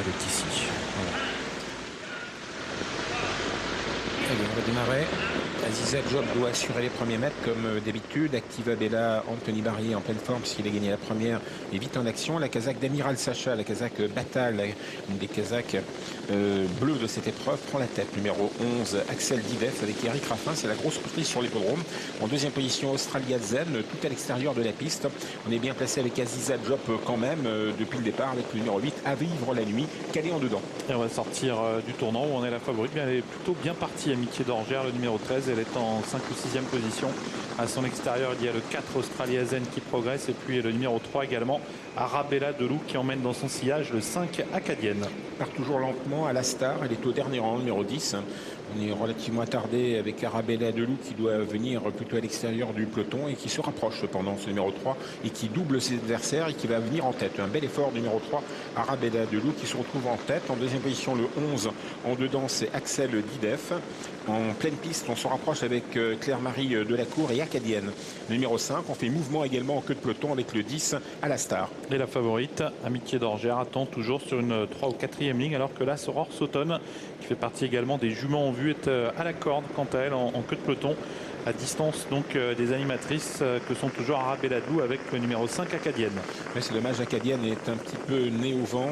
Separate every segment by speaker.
Speaker 1: Elle est ici. Voilà. Allez, on va démarrer. Aziza Job doit assurer les premiers mètres comme d'habitude. Activa Bella, Anthony Barrier en pleine forme s'il a gagné la première et vite en action. La Kazakh d'Amiral Sacha, la Kazakh Batal, une des Kazakhs bleues de cette épreuve, prend la tête. Numéro 11, Axel Didef avec Eric Raffin. C'est la grosse course sur l'hippodrome. En deuxième position, Australia Zen, tout à l'extérieur de la piste. On est bien placé avec Aziza Job quand même depuis le départ avec le numéro 8, À vivre la nuit, calé en dedans.
Speaker 2: Et on va sortir du tournant où on est la favorite. Mais elle est plutôt bien partie, Amitié d'Orgère, le numéro 13. Elle est en 5 ou 6e position. À son extérieur, il y a le 4 Australia Zen qui progresse. Et puis le numéro 3 également, Arabella Delou qui emmène dans son sillage le 5 Acadienne.
Speaker 1: Part toujours lentement à la star. Elle est au dernier rang, numéro 10. On est relativement attardé avec Arabella Delou qui doit venir plutôt à l'extérieur du peloton et qui se rapproche cependant, ce numéro 3, et qui double ses adversaires et qui va venir en tête. Un bel effort, numéro 3, Arabella Delou qui se retrouve en tête. En deuxième position, le 11. En dedans, c'est Axel Didef. En pleine piste, on se rapproche avec Claire-Marie Delacour et Acadienne. Le numéro 5, on fait mouvement également en queue de peloton avec le 10 à la star.
Speaker 2: Et la favorite, Amitié d'Orgère, attend toujours sur une 3 ou 4e ligne, alors que là, Soror Sauton, qui fait partie également des juments en vue, est à la corde quant à elle en queue de peloton, à distance donc des animatrices que sont toujours Arabella Delou avec le numéro 5 Acadienne.
Speaker 1: Mais c'est dommage, Acadienne est un petit peu née au vent.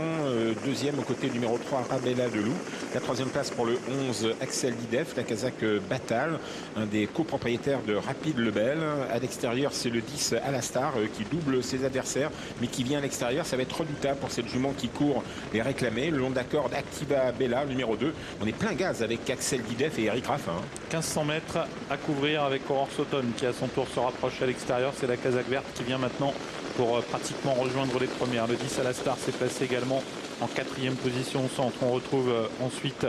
Speaker 1: Deuxième au côté du numéro 3, Arabella Delou. La troisième place pour le 11, Axel Didef, la Kazakh Batal, un des copropriétaires de Rapide Lebel. À l'extérieur, c'est le 10 Alastar qui double ses adversaires, mais qui vient à l'extérieur. Ça va être redoutable pour cette jument qui court les réclamer. Le long de la corde, Activa Bella, numéro 2. On est plein gaz avec Axel Didef et Eric Raffin.
Speaker 2: 1500 mètres à couvrir avec Aurore Sauton qui à son tour se rapproche à l'extérieur. C'est la Kazakh verte qui vient maintenant pour pratiquement rejoindre les premières. Le 10 à la star s'est placé également en 4e position au centre. On retrouve ensuite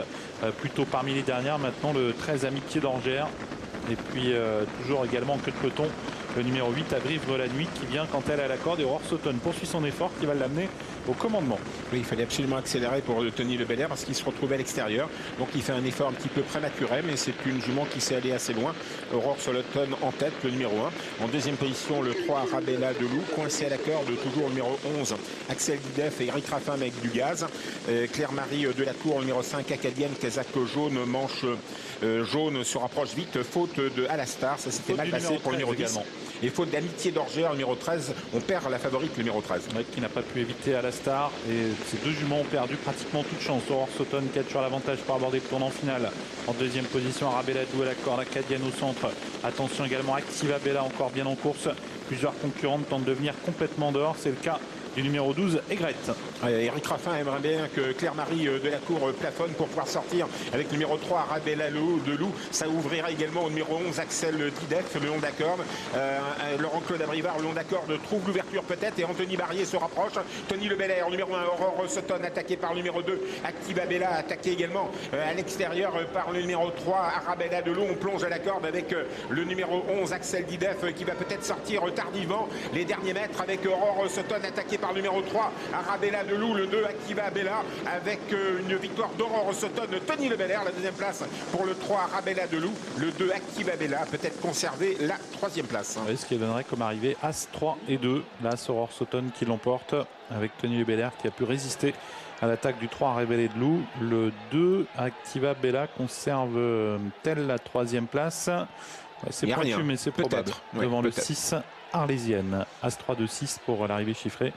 Speaker 2: plutôt parmi les dernières maintenant le 13 Amitié d'Orgère. Et puis toujours également en queue de peloton le numéro 8 À vivre la nuit qui vient quand elle est à la corde. Et Aurore Sauton poursuit son effort qui va l'amener au commandement.
Speaker 1: Oui, il fallait absolument accélérer pour Tony Lebelair parce qu'il se retrouvait à l'extérieur. Donc il fait un effort un petit peu prématuré, mais c'est une jument qui s'est allée assez loin. Aurore Sauton en tête, le numéro 1. En deuxième position, le 3 Arabella Delou, coincé à la corde, toujours le numéro 11 Axel Didef et Eric Raffin avec du gaz. Claire-Marie Delacour, le numéro 5 Acadienne, Kazakh jaune, manche jaune, se rapproche vite. Faute de Alastar, ça s'était mal passé pour le numéro 10. Également. Et faute d'Amitié d'Orgère, numéro 13, on perd la favorite, le numéro 13.
Speaker 2: Ouais, qui n'a pas pu éviter à la star. Et ces deux juments ont perdu pratiquement toute chance. Aurore Sauton qui a toujours l'avantage pour aborder le tournant final. En deuxième position, Arabella Delou à la corde, Acadienne au centre. Attention également, Activa Bella encore bien en course. Plusieurs concurrentes tentent de venir complètement dehors. C'est le cas du numéro 12, Aigrette.
Speaker 1: Eric Raffin aimerait bien que Claire-Marie Delacour plafonne pour pouvoir sortir avec le numéro 3, Arabella Delou. Ça ouvrira également au numéro 11, Axel Didef, le long de la corde. Laurent-Claude Abrivard, le long de la corde, trouve l'ouverture peut-être et Anthony Barrier se rapproche. Tony Lebelair, numéro 1, Aurore Sauton, attaqué par le numéro 2, Activa Bella, attaqué également à l'extérieur par le numéro 3, Arabella Delou. On plonge à la corde avec le numéro 11, Axel Didef, qui va peut-être sortir tardivement les derniers mètres avec Aurore Sauton, attaqué par le numéro 3, Arabella Delou, le 2, Activa Bella, avec une victoire d'Aurore Sauton, Tony Lebelair, la deuxième place pour le 3, Arabella Delou, le 2, Activa Bella, peut-être conserver la troisième place.
Speaker 2: Oui, ce qui donnerait comme arrivée As 3 et 2. Là, Aurore Sauton qui l'emporte avec Tony Lebelair qui a pu résister à l'attaque du 3, Arabella Delou. Le 2, Activa Bella, conserve-t-elle la troisième place? C'est pointu, mais c'est probable. Devant le 6, Arlésienne. As 3 de 6 pour l'arrivée chiffrée,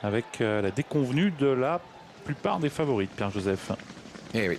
Speaker 2: avec la déconvenue de la plupart des favorites, Pierre-Joseph.
Speaker 1: Eh oui.